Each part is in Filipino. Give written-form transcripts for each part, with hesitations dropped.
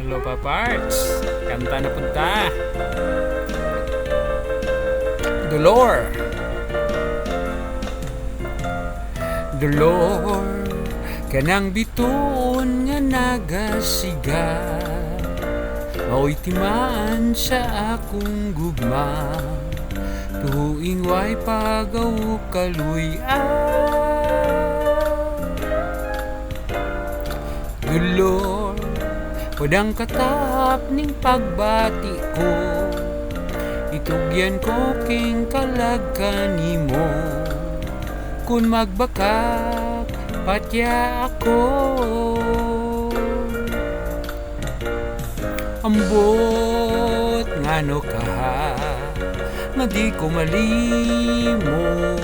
Hello Paparts, kanta na punta. Dolor Dolor kanang bituon nga nagasiga, mao'y timaan sa akong gugma, tuwing way pagaw kaluy-an. Dolor wadang katap ning pagbati ko, itugyan ko king kalagkan nimo. Kung magbakak patya ako, ambot ngano ka nga di ko malimot,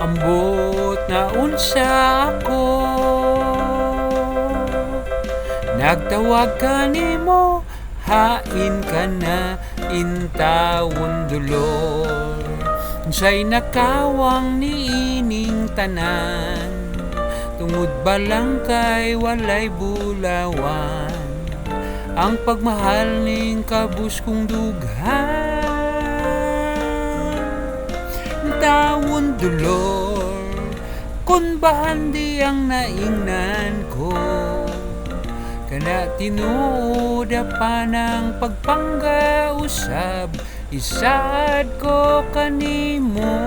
ambot na unsa ako, nagtawag ka nimo, hain ka na intawon dolor. Unsay nakawang niining tanan, tungod ba lang kay walay bulawan, ang pagmahal ning kabus kong dughan. Tawon dolor, kun bahandi ang naingnan ko, kana tinuod pa ng pagpanggausab, isad ko kanimo.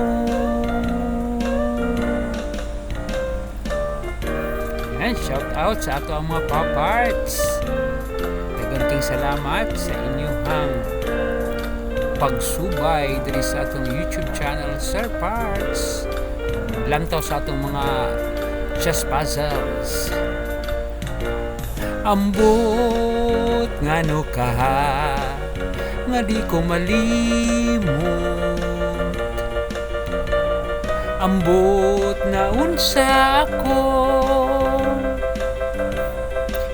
Yan, shout out sa ato ang mga paparts. Daghang salamat sa inyong pagsubay diri sa atong YouTube channel, Sir Parts. Lantaw sa atong mga chess puzzles. Ambot ngano ka nga di ko malimot, ambot na unsa ako,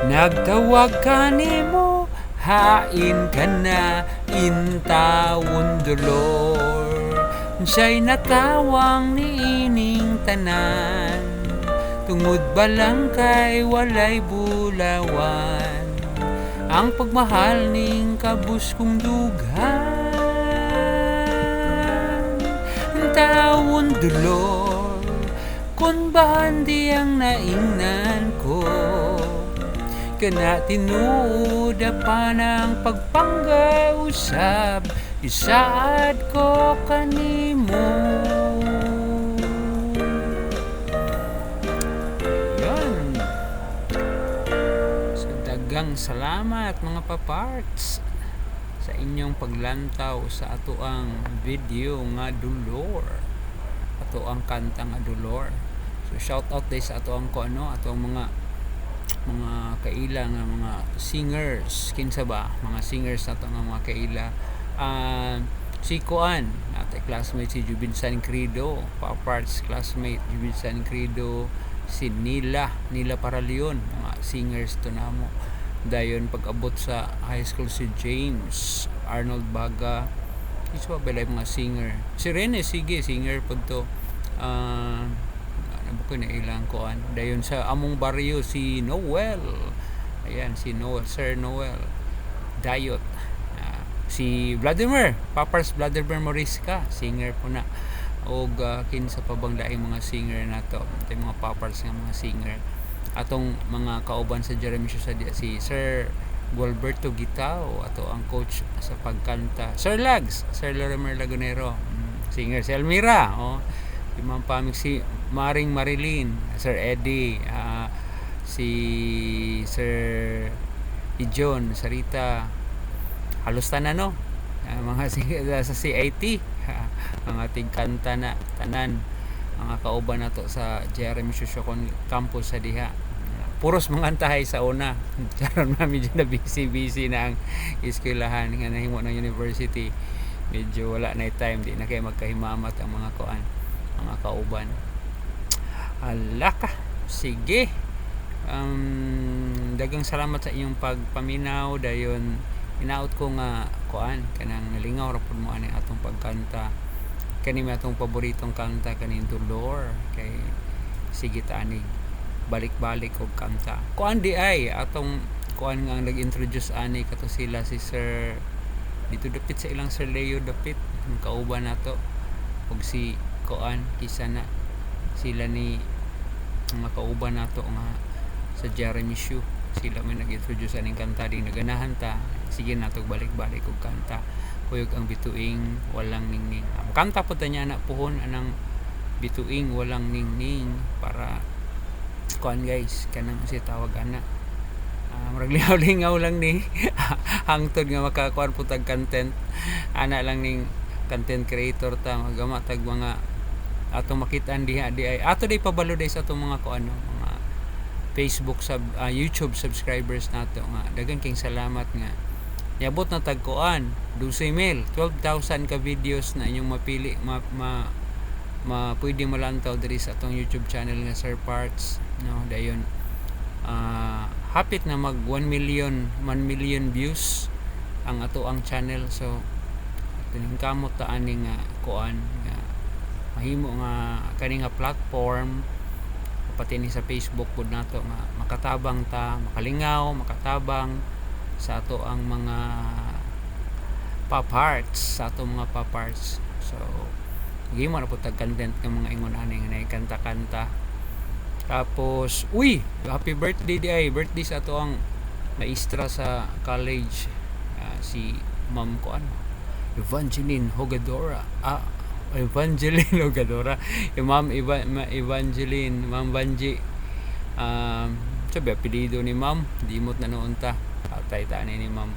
nagtawag ka nimo, hain ka na intawon dolor. Unsay nakawang niining tanan, tungod ba lang kay walay bulawan, ang pagmahal ning kabus kong dughan. Tawon dolor, kun bahandi ang naingnan ko, kana tinuod pa ng pagpanggausab, isaad ko kanimo. Daghang salamat mga paparts sa inyong paglantaw sa ato ang video nga Dolor, ato ang kanta nga Dolor. So shout out day sa ato ang ato ang mga kaila nga mga singers, kinsa ba mga singers nato nga mga kaila. Si Kuan nato classmate si Jubinsan Credo, paparts classmate Jubinsan Credo, si Nila Paraleon, mga singers to namo. Dayon pag-abot sa high school si James Arnold Baga, isa ba mga singer, si Rene sige singer pod to. Ano ko na ilang kuan. Dayon sa among baryo si Noel, ayan si Noel, Sir Noel Dayot. Si Vladimir Papars Vladimir Morisca, singer po na. Og kinsa pa bang daing mga singer nato, mga papars nga mga singer. Atong mga kauban sa Jeremy Shosadia, si Sir Gualberto Gitao, ato ang coach sa pagkanta. Sir Lags, Sir Lorimer Lagunero, singer. Si Elmira, si Ma'am Pamik, si Maring Marilyn, Sir Eddie, si Sir Ijon Sarita, halos tanan mga sa CIT, mga tigkanta na tanan, mga kauban nato sa Jeremy Shoshokon campus sa diha. Puros mga antahay sa una. Charon na medyo na busy na ang eskwelahan nga nahimo ng university. Medyo wala na time, di na kayo magkahimamat ang mga kuan, mga kauban. Alaka, sige. Dagang salamat sa inyong pagpaminaw. Dayon inaot ko nga kuan kanang nalingaw ra pud mo ani atong pagkanta. Kani atong paboritong kanta kaning Dolor kay sige tanig balik-balik og kanta. Kuan di ay atong kuan nga ang nag-introduce ani kato sila si Sir dito dapit sa ilang Sir Leo dapit ang kauban nato og si kuan kisa na sila ni mga kauban nato nga sa Jeremy Shue, sila may nag-introduce aning kanta ding naganahan ta, sige nato balik-balik og kanta kuyog ang bituing walang ningning. Ang kanta po ta niya na puhon anang bituing walang ningning para kuan guys kanang si tawag ana murag lingaw lang ni hangtod nga makakuan po tag content ana lang ning content creator ta magama tag mga atong makitaan diha di ay ato day pabalo day sa atong mga kuan mga Facebook YouTube subscribers nato nga daghang king salamat nga niabot na tag kuan 12,000 12,000 ka videos na inyong mapili pwede malantaw diri sa atong YouTube channel nga Sir Parts no dayon hapit na mag 1 million views ang ato ang channel. So kining kamot ta ani nga kuan nga mahimo nga kani nga platform pati ni sa Facebook pud nato nga makatabang ta makalingaw makatabang sa ato ang mga paparts sa ato mga paparts. So gimo na po tag content ng mga ingon ani nga kanta-kanta. Tapos happy birthday di ay birthday sa ato ang maestra sa college si Ma'am ko Evangeline Hogadora Evangeline Hogadora Ma'am Evangeline Ma'am Banji sabi apelido ni Ma'am dimot na noon ta atay ta ni Ma'am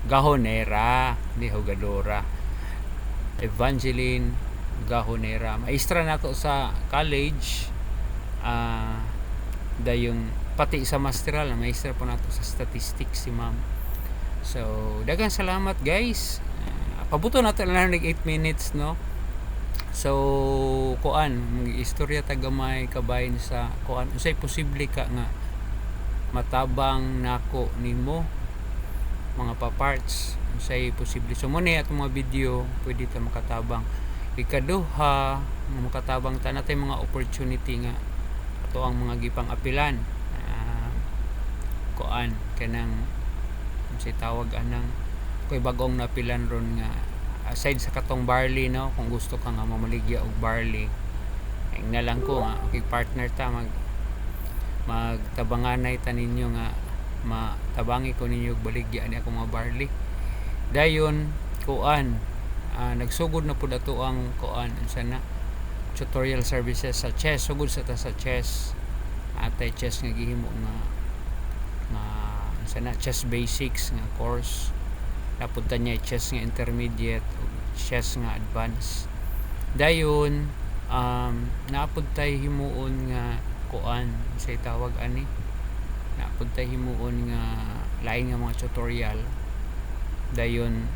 Gahonera ni Hogadora Evangeline Gahonera maestra nato sa college dayon pati sa masteral maestra po nato sa statistics si Ma'am. So daghang salamat guys pabuto nato lang nag 8 minutes no. So kuan istorya tagamay kabayin sa kuan unsay posible ka nga matabang nako nimo mga pa-parts unsay posible so mo ni atong mga video pwede ta makatabang ikaduha makatabang ta natay mga opportunity nga ato ang mga gipang apilan kuan kanang unsay tawag anang koy bagong napilan ron nga aside sa katong barley no kung gusto ka nga mamaligya og barley ang nalang ko nga okay partner ta magtabanganay ta ninyo nga matabangi ko ninyo og baligya ani akong mga barley dayon kuan nagsugod na pud ato ang kuan unsa na tutorial services sa chess sugod sa ta sa chess atay chess nga gihimo nga unsa na chess basics nga course napunta niya chess nga intermediate o chess nga advanced dayon naapod tay himuon nga kuan say tawag ani naapod tay himuon nga lain nga mga tutorial dayon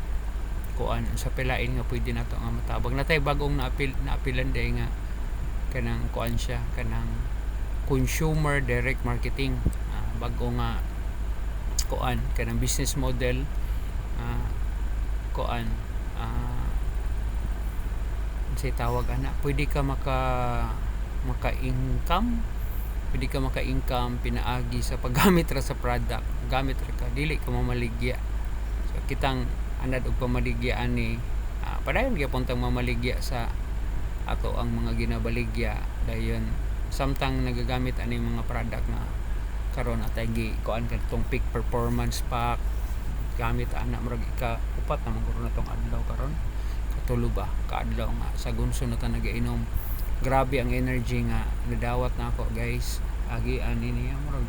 kuan sa pilain nga pwede nato nga matabang natay bagong naapilan day nga kanang kuan siya kanang consumer direct marketing bago nga kuan kanang business model kuan say tawag ana pwede ka maka-income pinaagi sa paggamit ra sa product gamit ra ka dili ka mamaligya so kitang anad og pamaligya ani padayon gyapon tang mamaligya sa ato ang mga ginabaligya dayon samtang nagagamit ani mga product nga karon atay gi kuan kadtong peak performance pack gamit ana murag upat na maguro na tong adlaw karon katulo ba kaadlaw nga sa gunso na ta nagainom grabe ang energy nga nadawat na ako guys agi ani niya murag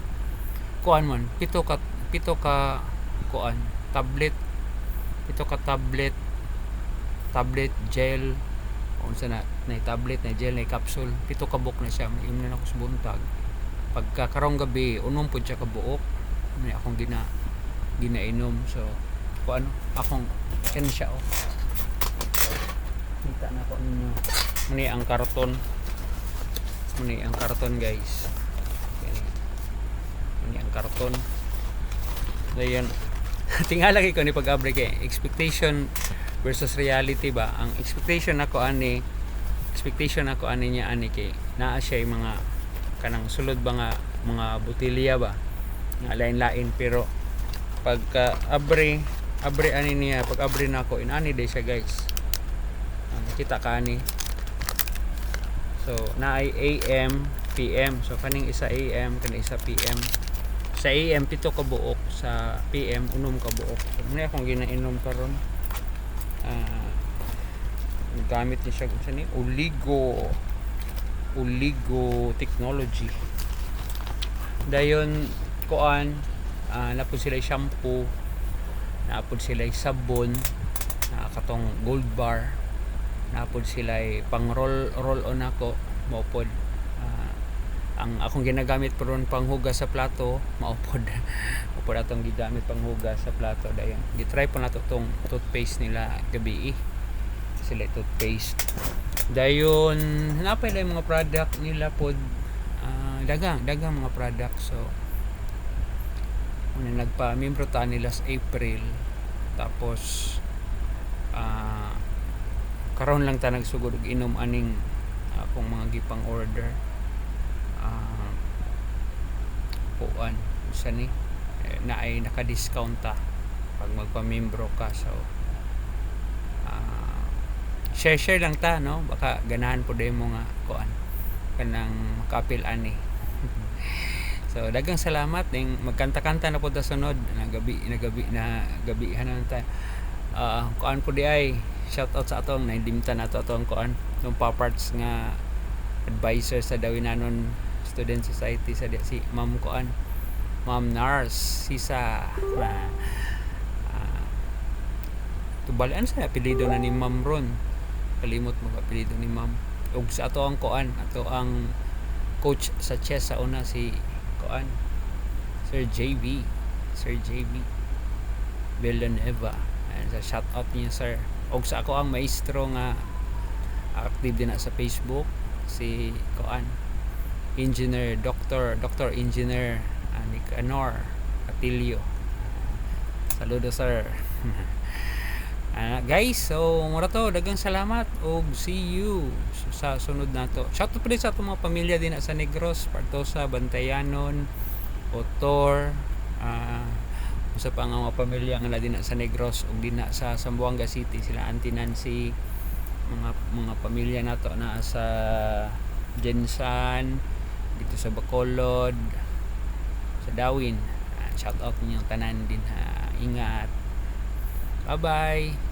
kuan man pito ka kuan tablet gel unsa na tablet na gel na capsule pito ka buok na siya inom na ako sa buntag pagka karong gabi unom pud siya ka buok may akong ginainom so kuan akong ken siya kita na ko ninyo muni ang karton guys muni ang karton dayon tingala ko ni pag-abre kay expectation versus reality ba ang expectation ako ani niya ani kay naa siya yung mga kanang sulod ba nga mga botilya ba nga lain-lain, pero pagka abri ani niya, pag abri na ako inani day siya guys. Nakita ka ni, so naay AM PM, so kaning isa AM kaning isa PM. Sa AM 7 ka buok, sa PM 6 ka buok. So muna akong ginainom karon. Gamit ni siya sa ni Oligo Technology. Dayon kuan, napod sila shampoo, napod sila sabon, katong gold bar, napod sila pang roll on ako maupod. Ang akong ginagamit peron panghugas sa plato maupod upod atong gigamit panghugas sa plato. Dayon gitry pa nato tong toothpaste nila gabi sila toothpaste. Dayon napay lang mga product nila pod, dagang mga product. So nagpa-membro ta nila sa April, tapos karon lang ta nagsugod og inom aning akong mga gipang order. Kuan sa ni na ay naka-discount ta pag magpa-membro ka. So share lang ta, no, baka ganahan po din mo nga kuan kanang makapil ani. So dagang salamat ning magkanta-kanta na po ta sunod na gabi hanan ta. Kuan po di ay shout out sa atong naindimtan nato atong kuan nung paparts nga advisor sa Dawinanon Student Society sa si Ma'am kuan, Ma'am Nars Sisa. Tubalan sa apelyido na ni Ma'am Ron, kalimot mo apelyido ni Ma'am. Ug sa ato ang kuan, ato ang coach sa chess sa una si kuan Sir JV Villanueva. Sa shout out niya sir. Og sa ako ang maestro nga active din na sa Facebook, si kuan Engineer Dr. Engineer Nicanor Atilio. Saludo sir. Guys, so mura to, dagang salamat og see you sa sunod nato. Shout out pa rin sa atong mga pamilya din sa Negros, Partosa, Bantayanon, Otor, sa pang mga pamilya nga din sa Negros ug din sa Zamboanga City, sila Auntie Nancy, mga pamilya nato na sa Jensan, dito sa Bacolod, sa Dawin. Shout out niyo tanan din ha. Ingat. Bye bye.